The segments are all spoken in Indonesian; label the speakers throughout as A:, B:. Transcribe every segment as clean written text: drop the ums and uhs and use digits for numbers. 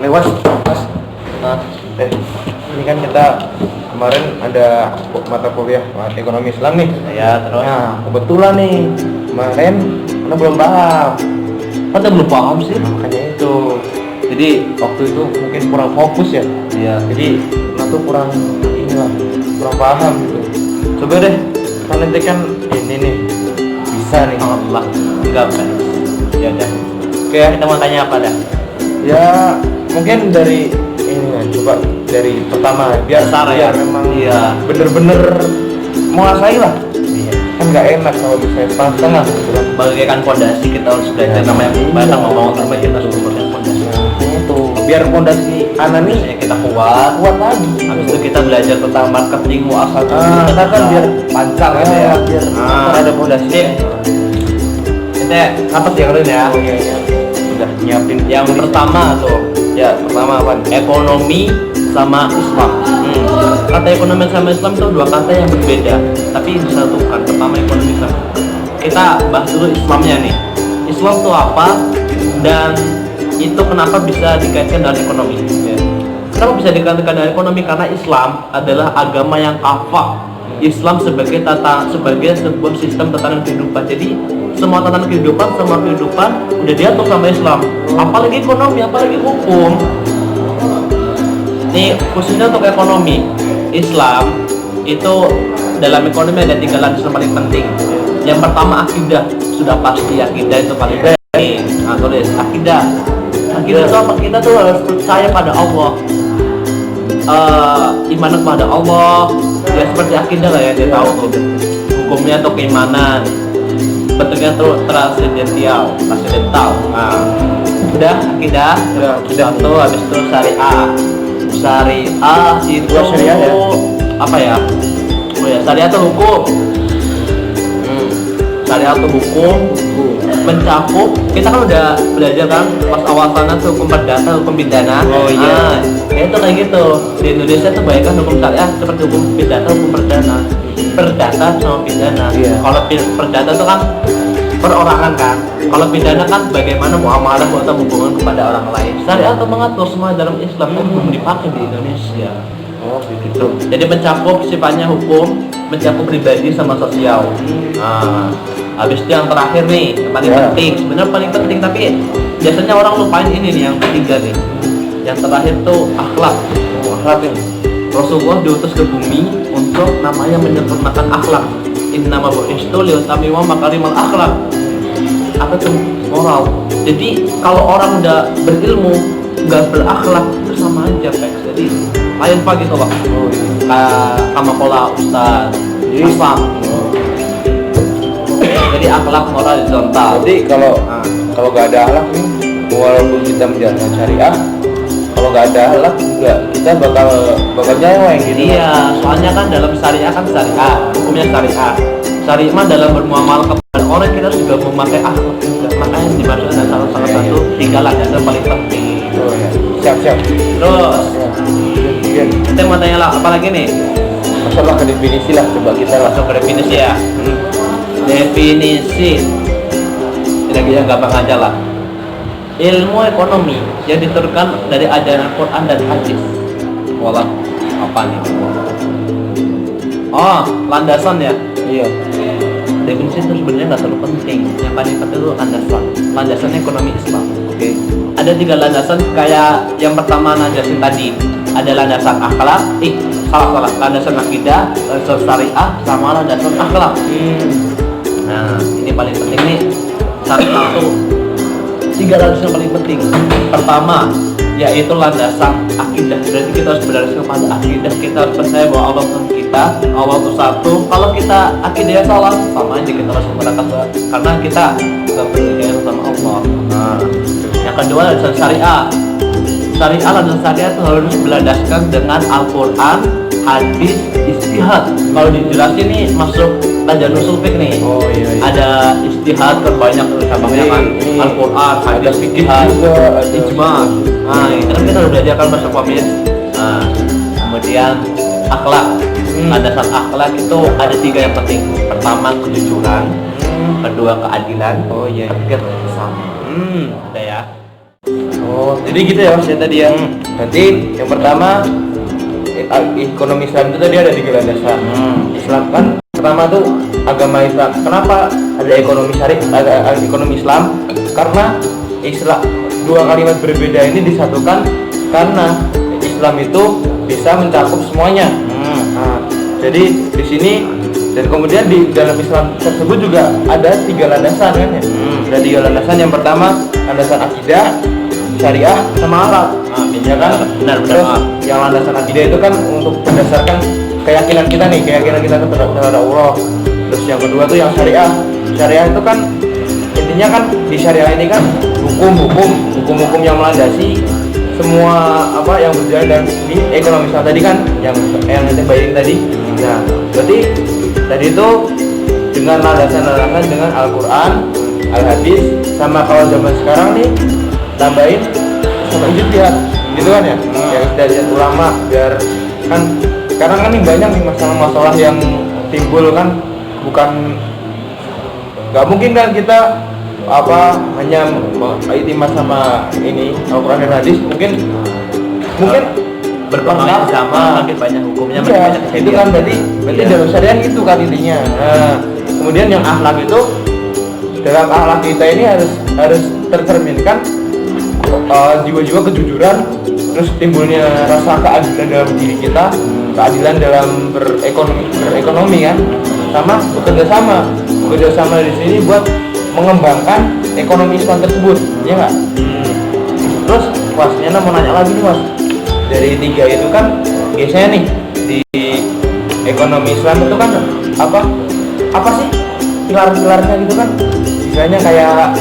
A: lewat mas. Nah, ini kan kita kemarin ada mata kuliah ekonomi Islam nih.
B: Ya, terus.
A: Nah, kebetulan nih kemarin kita belum paham.
B: Kita belum paham sih.
A: Makanya itu. Jadi waktu itu mungkin kurang fokus ya.
B: Iya.
A: Jadi kita tuh kurang paham gitu. Coba deh, kan nanti kan ini nih bisa nih.
B: Allah, enggak kan? Ya udah. Oke, kita mau tanya apa dah?
A: Ya mungkin dari ini ya, coba dari pertama biar
B: Dasar ya?
A: memang
B: Iya.
A: bener-bener menguasai lah.
B: Iya.
A: Kan nggak enak kalau misalnya setengah gitu kan.
B: Bagaikan fondasi kita harus belajar
A: Ya.
B: namanya batang membangun rumah kita harus membangun fondasi.
A: Itu biar fondasi anak nih
B: Misalnya kita kuat
A: lagi.
B: habis itu kita belajar tentang marketing muasal
A: Kita kan biar lancar gitu ya. Biar ada fondasi.
B: kita apa sih yang lain ya?
A: Oh iya iya. Udah nyiapin
B: Yang pertama tuh,
A: ya pertama apa?
B: ekonomi sama Islam. Kata ekonomi sama Islam itu dua kata yang berbeda, tapi disatukan. Pertama ekonomi Islam. Kita bahas dulu Islamnya nih. Islam itu apa dan itu kenapa bisa dikaitkan dengan ekonomi? Ya. Kenapa bisa dikaitkan dengan ekonomi? Karena Islam adalah agama yang kafah. Islam sebagai sebuah sistem tatanan kehidupan. Jadi semua tatanan kehidupan udah diatur sama Islam. Apalagi ekonomi, apalagi hukum. Ini khususnya untuk ekonomi. Islam itu dalam ekonomi ada 3 landasan paling penting. Yang pertama akidah, sudah pasti akidah itu paling penting. Nah, tulis akidah. Akidah itu apa? Kita tuh harus percaya pada Allah. Iman kepada Allah ya seperti akidah lah ya, dia tahu hukumnya atau keimanan, bentuknya tuh transendental. Nah, udah akidah, satu habis itu syariah itu
A: syariah ya?
B: apa ya? Oh ya, syariah itu hukum. Syariah itu hukum mencakup, kita kan udah belajar kan pas awal sana tuh hukum perdata, hukum pidana.
A: Oh iya.
B: Itu kayak gitu. Di Indonesia tuh banyak kan hukum syariah seperti hukum pidana, hukum perdana. Perdata sama pidana.
A: Iya.
B: Kalau perdata itu kan perorangan kan. Kalau pidana kan bagaimana muamalah atau hubungan kepada orang lain. Syariah tuh mengatur semua dalam Islam yang belum dipakai di Indonesia.
A: Oh begitu.
B: Jadi mencakup sifatnya hukum, mencakup pribadi sama sosial. Nah, habis itu yang terakhir nih, yang paling penting, sebenarnya paling penting tapi biasanya orang lupain ini nih yang ketiga nih. Yang terakhir tuh akhlak.
A: Akhlak ini.
B: Rasulullah diutus ke bumi untuk namanya menyempurnakan akhlak. Innama bu'istu liutammima makarimal akhlak. Apa tuh? Moral. Jadi kalau orang udah berilmu nggak berakhlak itu sama aja Pex. Jadi lain pak gitu loh. Sama pola Ustaz Islam. Jadi akhlak moral horizontal.
A: Jadi kalau nggak ada akhlak nih, walaupun kita menjalankan syariah, kalau nggak ada akhlak juga kita bakal nyeleweng gitu.
B: Iya, soalnya kan dalam syariah kan syariah, hukumnya syariah. Syariah mah dalam bermuamalah kepada orang kita juga memakai akhlak juga. Makanya dimaksud ada salah satu 3 landasan paling penting.
A: Oh ya. Siap.
B: Terus kita mau tanya lah apa lagi nih?
A: Masalah ke definisi lah, coba kita lah.
B: Masuk ke definisi ya. Definisi kira-kira gampang aja lah. Ilmu ekonomi yang diturunkan dari ajaran Quran dan hadis. Walah, apa nih? Oh, landasan ya.
A: Iya.
B: Definisi itu sebenarnya nggak terlalu penting. Yang paling penting itu landasan ekonomi Islam.
A: Oke.
B: Ada 3 landasan kayak yang pertama landasan tadi. Ada landasan akhlak, landasan akidah, landasan syariah, sama landasan akhlak. Nah, ini paling penting nih. Satu 3 landasan paling penting. Pertama, yaitu landasan akidah. Berarti kita harus berdasarkan pada akidah. Kita harus percaya bahwa Allah Tuhan kita, Allah itu satu. Kalau kita akidahnya salah, sama aja kita harus merasa karena kita nggak beriman sama Allah. Nah, yang kedua landasan syariah. Landasan syariah itu harus berlandaskan dengan Al-Quran, hadis, istihad. Kalau dijelasin nih masuk tajam usul fiqh nih.
A: Oh iya.
B: Ada istihad terbanyak cabangnya kan, Al-Quran, hadis, istihad, ijma. Nah, itu kan kita udah belajar kan bahasa komis. Nah, kemudian akhlak. Landasan akhlak itu ada 3 yang penting. Pertama kejujuran, kedua keadilan, ketiga kebersamaan. Udah ya.
A: Oh Oh, jadi gitu ya Mas ya tadi ya. Nanti yang pertama ekonomi Islam itu tadi ada 3 landasan. Islam kan pertama tuh agama Islam. Kenapa ada ekonomi syariah, ada ekonomi Islam? Karena Islam, 2 kalimat berbeda ini disatukan karena Islam itu bisa mencakup semuanya. Nah, jadi di sini dan kemudian di dalam Islam tersebut juga ada 3 landasan kan ya. Ada 3 landasan. Yang pertama landasan akidah, syariah, sama akhlak. Ya kan?
B: Benar.
A: Terus yang landasan akidah itu kan untuk berdasarkan keyakinan kita nih, keyakinan kita terhadap Allah. Terus yang kedua tuh yang syariah. Syariah itu kan intinya kan di syariah ini kan hukum-hukum yang melandasi semua apa yang berjalan dan di ekonomi Islam tadi kan yang kita bayarin tadi. Nah, berarti tadi itu dengan landasan dengan Al-Quran, Al-Hadis, sama kalau zaman sekarang nih tambahin sama ijtihad gitu kan ya. Yang dari ulama biar kan sekarang kan nih banyak nih masalah-masalah yang timbul kan, bukan nggak mungkin kan kita apa hanya iktimat sama ini Al-Quran dan Hadis, mungkin
B: berpengaruh sama makin banyak hukumnya, makin banyak
A: itu kan berarti dalam syariah itu kan intinya. Nah, kemudian yang akhlak itu dalam akhlak kita ini harus tercerminkan jiwa-jiwa kejujuran, terus timbulnya rasa keadilan dalam diri kita, keadilan dalam berekonomi kan, sama bekerja sama di sini buat mengembangkan ekonomi Islam tersebut, ya nggak? Terus Mas, Nyana mau nanya lagi nih Mas, dari 3 itu kan biasanya nih di ekonomi Islam itu kan apa sih pilar-pilarnya gitu kan? Misalnya kayak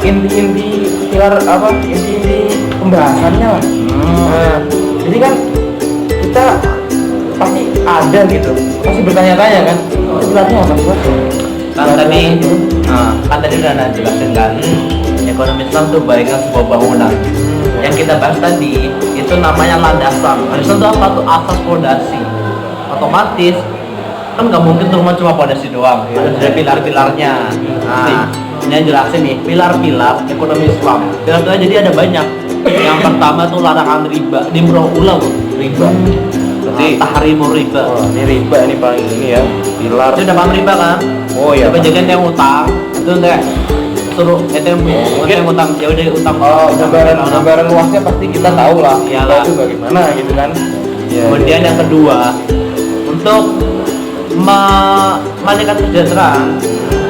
A: inti-inti pilar inti-inti pembahasannya lah. Nah, jadi kan kita pasti ada gitu, pasti bertanya-tanya kan, itu pilarnya apa sih Mas?
B: Kan tadi udah Anda jelasin kan, ekonomi Islam tuh baiknya sebuah bangunan. Yang kita bahas tadi itu namanya landasan. Landasan itu apa tuh? Asas fondasi. Otomatis kan nggak mungkin tuh cuma fondasi doang, harus ada pilar-pilarnya. Nah, ini jelasin nih pilar-pilar ekonomi Islam. Pilar-pilar jadi ada banyak. Yang pertama tuh larangan riba, nimro'ulah riba. Berarti tahrimur riba.
A: Ini riba ini paling ini ya, pilar.
B: Itu udah paham riba kan?
A: Oh iya.
B: Coba jagain yang utang, itu enggak suruh yang utang ya udah utang.
A: Gambaran luasnya pasti kita tahu lah.
B: Iyalah.
A: Itu bagaimana gitu kan. Ya,
B: Kemudian yang kedua, untuk meningkatkan kesejahteraan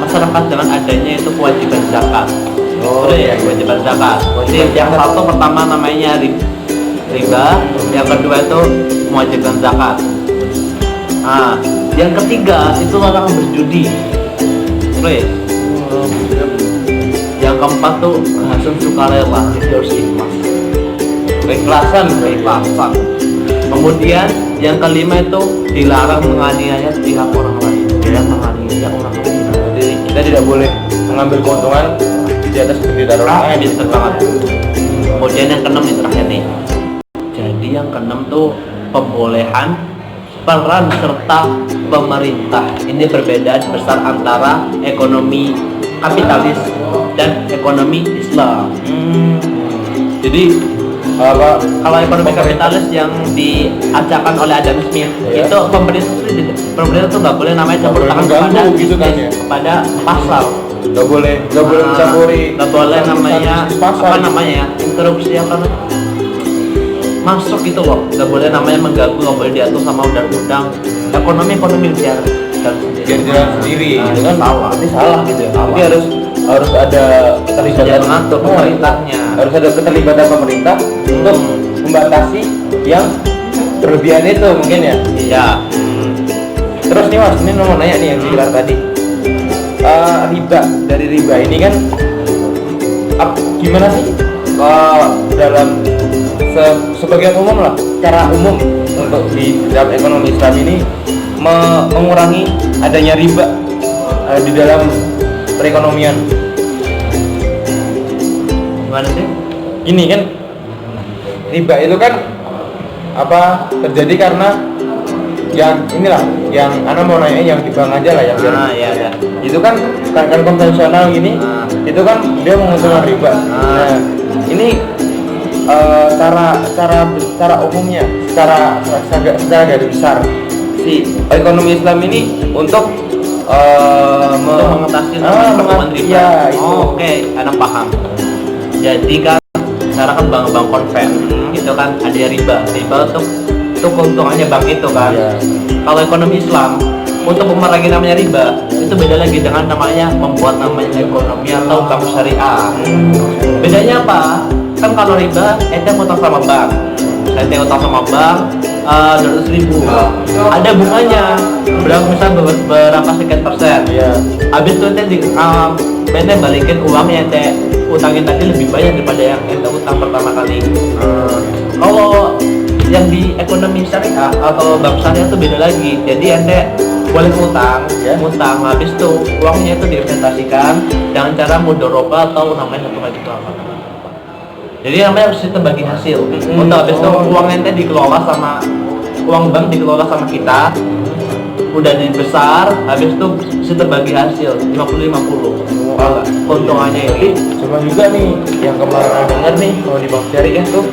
B: masyarakat dengan adanya itu kewajiban zakat. Kewajiban zakat. Jadi yang satu pertama namanya riba, yang kedua itu mewajibkan zakat. Nah, yang ketiga itu larangan berjudi. Yang keempat tuh hasil sukarela, itu harus ikhlas. Keikhlasan. Kemudian yang kelima itu dilarang menganiaya pihak orang lain.
A: Jadi kita tidak boleh mengambil keuntungan di atas penderitaan orang lain.
B: Bisa banget. Kemudian yang keenam yang terakhir nih. Jadi yang keenam tuh pembolehan peran serta pemerintah. Ini perbedaan besar antara ekonomi kapitalis dan ekonomi Islam. Jadi kalau ekonomi kapitalis yang diajarkan oleh Adam Smith, itu pemerintah tuh nggak boleh namanya campur tangan kepada
A: gitu kan ya?
B: kepada pasar.
A: Nggak boleh mencampuri.
B: Nggak boleh namanya interupsi masuk gitu loh. Nggak boleh namanya mengganggu, nggak boleh diatur sama undang-undang. Ekonomi biar
A: jalan sendiri.
B: Itu kan salah gitu ya.
A: Jadi harus ada keterlibatan
B: mengatur pemerintahnya.
A: Harus ada keterlibatan pemerintah untuk membatasi yang berlebihan itu mungkin ya.
B: Iya.
A: Terus nih Mas, ini mau nanya nih yang pilar tadi. Riba, dari riba ini kan gimana sih dalam sebagian umum lah, cara umum untuk di dalam ekonomi Islam ini mengurangi adanya riba di dalam perekonomian.
B: Gimana sih?
A: Ini kan riba itu kan terjadi karena yang inilah yang mau nanya yang di bank aja lah yang
B: iya.
A: Itu kan konvensional gini, itu kan dia menguntungkan riba. Nah, ini cara umumnya, secara garis besar si ekonomi Islam ini untuk
B: mengatasi pertemuan riba.
A: Ya, itu.
B: Oke, Anda paham. Jadi kan sekarang kan bank-bank konven itu kan ada riba untuk keuntungannya bank itu kan.
A: Ya.
B: Kalau ekonomi Islam untuk memerangi namanya riba itu beda lagi dengan namanya membuat namanya ekonomi atau bank syariah. Bedanya apa? Kan kalau riba ente utang sama bank, ente utang sama bank 200.000, ada bunganya berapa sekian persen.
A: Iya.
B: Habis itu ente balikin uangnya ente utangin tadi lebih banyak daripada yang ente utang pertama kali. Kalau yang di ekonomi syariah atau bank syariah itu beda lagi. Jadi ente boleh ngutang, habis itu uangnya itu diinvestasikan dengan cara mudoroba atau namanya satu lagi itu apa? Jadi namanya sistem bagi hasil. Untuk habis itu uang ente dikelola sama uang bank dikelola sama kita, udah besar, habis itu sistem bagi hasil 50-50. Keuntungannya ini
A: Cuma juga nih yang kemarin saya dengar nih kalau di bank syariah tuh,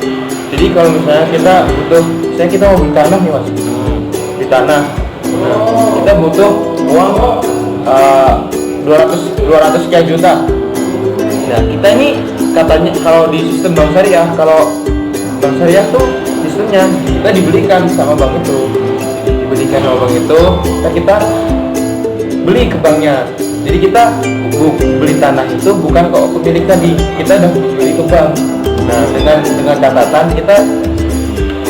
A: jadi kalau misalnya kita mau beli tanah nih mas, di tanah, kita butuh uang 200 sekian juta. Nah kita ini katanya kalau di sistem bank syariah, kalau bank syariah tuh sistemnya kita dibelikan sama bank itu, kita beli ke banknya. Jadi kita beli tanah itu bukan kok pemilik tadi, kita udah beli ke bank. Nah dengan catatan kita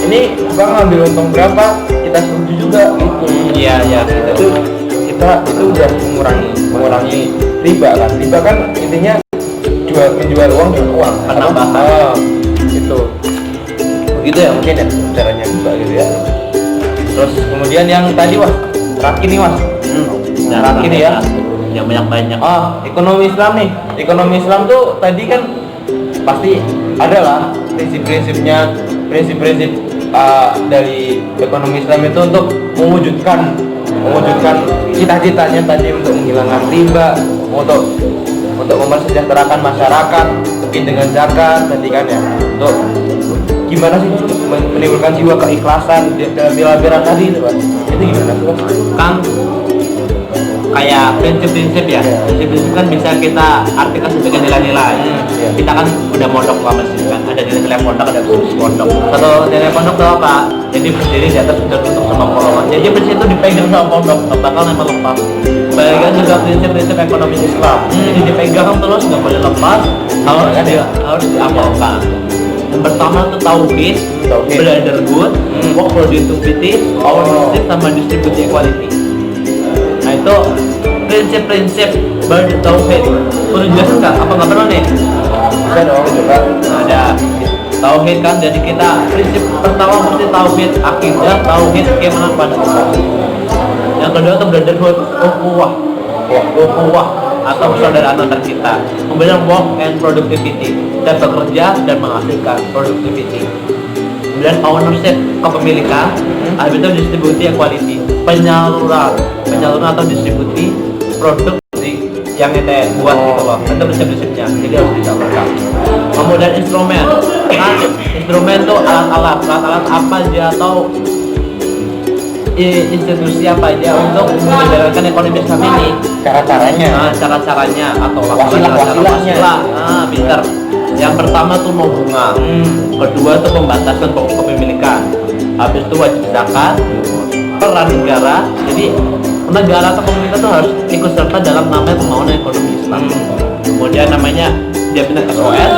A: ini bank ngambil untung berapa kita setuju juga gitu.
B: iya
A: Itu kita itu udah mengurangi riba kan. Riba kan intinya menjual uang dengan uang.
B: Penambahan.
A: Itu begitu ya mungkin ya caranya juga gitu ya. Terus kemudian yang tadi mas terakhir nih mas, terakhir nih ya,
B: yang banyak.
A: Ekonomi Islam nih. Ekonomi Islam tuh tadi kan pasti ada lah prinsip dari ekonomi Islam itu untuk mewujudkan cita-citanya tadi, untuk menghilangkan riba, untuk mesejahterakan masyarakat, mungkin dengan zakat tadi kan ya, untuk gimana sih menimbulkan jiwa keikhlasan dalam bela-bela tadi itu Pak. Itu gimana sih Pak?
B: Kan kayak prinsip-prinsip ya. Prinsip-prinsip kan bisa kita artikan sebagai nilai-nilai. Kita kan udah mondok lama sih kan, ada nilai pondok, ada khusus pondok. Kalau nilai pondok itu apa? Jadi berdiri di atas sudah tutup sama kolongan. Jadi prinsip itu dipegang sama pondok, nggak bakal lepas. Bagian juga prinsip-prinsip ekonomi Islam. Jadi dipegang terus, nggak boleh lepas, harus diamalkan. Yang pertama itu tauhid, brotherhood, work productivity, ownership, sama distribution equality. Nah itu prinsip-prinsip baru tauhid. Perlu jelasin nggak? Apa nggak perlu nih?
A: Bisa dong juga.
B: Ada tauhid kan, jadi kita prinsip pertama mesti tauhid akidah, tauhid keimanan pada Allah. Yang kedua itu brotherhood, ukhuwah atau persaudaraan antar kita. Kemudian work and productivity, dan bekerja dan menghasilkan productivity. Kemudian ownership, kepemilikan. Habis itu distribusi equality, penyaluran atau distribusi produk yang kita buat gitu loh. Itu prinsip-prinsipnya, jadi harus disalurkan. Kemudian instrumen, kan instrumen itu alat-alat apa aja atau institusi apa aja untuk menjalankan ekonomi Islam ini. Cara-caranya atau wasilah. Pinter. Yang pertama tuh mau bunga, kedua tuh pembatasan kepemilikan, habis itu wajib zakat, peran negara. Jadi negara atau pemerintah tuh harus ikut serta dalam namanya pembangunan ekonomi Islam. Kemudian namanya dia pindah ke SOS,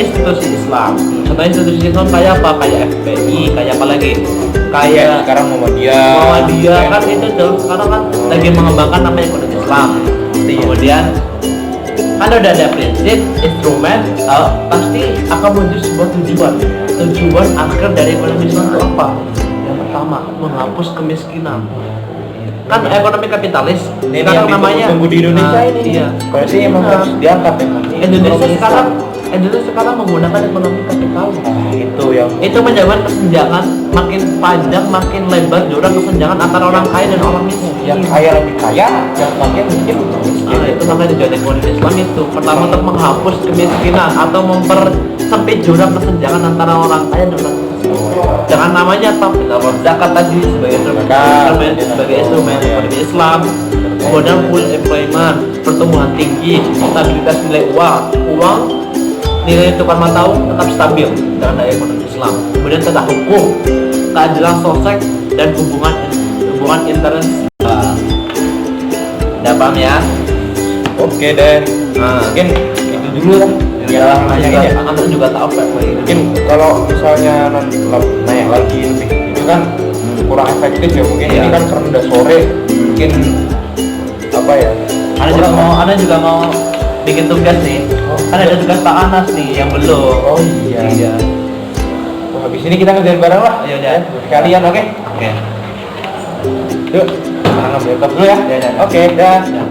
B: institusi Islam. Contoh institusi Islam kayak apa? Kayak FPI, kayak apa lagi? Kayak
A: sekarang Muhammadiyah
B: kan itu sekarang kan lagi mengembangkan namanya ekonomi Islam. Kemudian kan udah ada prinsip, instrumen, pasti akan menuju sebuah tujuan akhir dari ekonomi Islam itu apa? Yang pertama, menghapus kemiskinan. Kan ekonomi kapitalis
A: ini
B: sekarang
A: yang
B: namanya
A: ditunggu di Indonesia ini.
B: Iya.
A: Berarti emang harus diangkat ya.
B: Indonesia sekarang Indonesia sekarang menggunakan ekonomi kapital.
A: Itu yang
B: Menyebabkan kesenjangan makin panjang, makin lebar jurang kesenjangan antara orang kaya dan orang miskin.
A: yang kaya lebih kaya, yang makin miskin.
B: Itu makanya tujuan ekonomi Islam itu pertama untuk menghapus kemiskinan atau mempersempit jurang kesenjangan antara orang kaya dan orang miskin. Jangan namanya apa? Zakat tadi sebagai instrumen ekonomi Islam. Kemudian full employment, pertumbuhan tinggi, stabilitas nilai uang nilai tukar mata uang tetap stabil dengan daya ekonomi Islam. Kemudian tegak hukum, keadilan sosial dan hubungan internasional. Udah paham ya?
A: Oke deh.
B: Nah,
A: Mungkin itu dulu lah.
B: ya
A: Nanya ini ya.
B: Anda juga tahu kan?
A: Mungkin kalau misalnya nanya lagi lebih itu kan kurang efektif ya. Mungkin
B: Iya.
A: ini kan karena udah sore. Mungkin apa ya?
B: Anda juga mau bikin tugas nih. Kan ada tugas Pak Anas nih yang belum.
A: Oh iya.
B: Iya.
A: Wah, habis ini kita ngerjain bareng lah.
B: Iya, udah.
A: Sekalian, oke?
B: Oke.
A: Yuk. Kita ngambil laptop dulu ya.
B: Iya.
A: Oke, dah.
B: Ya.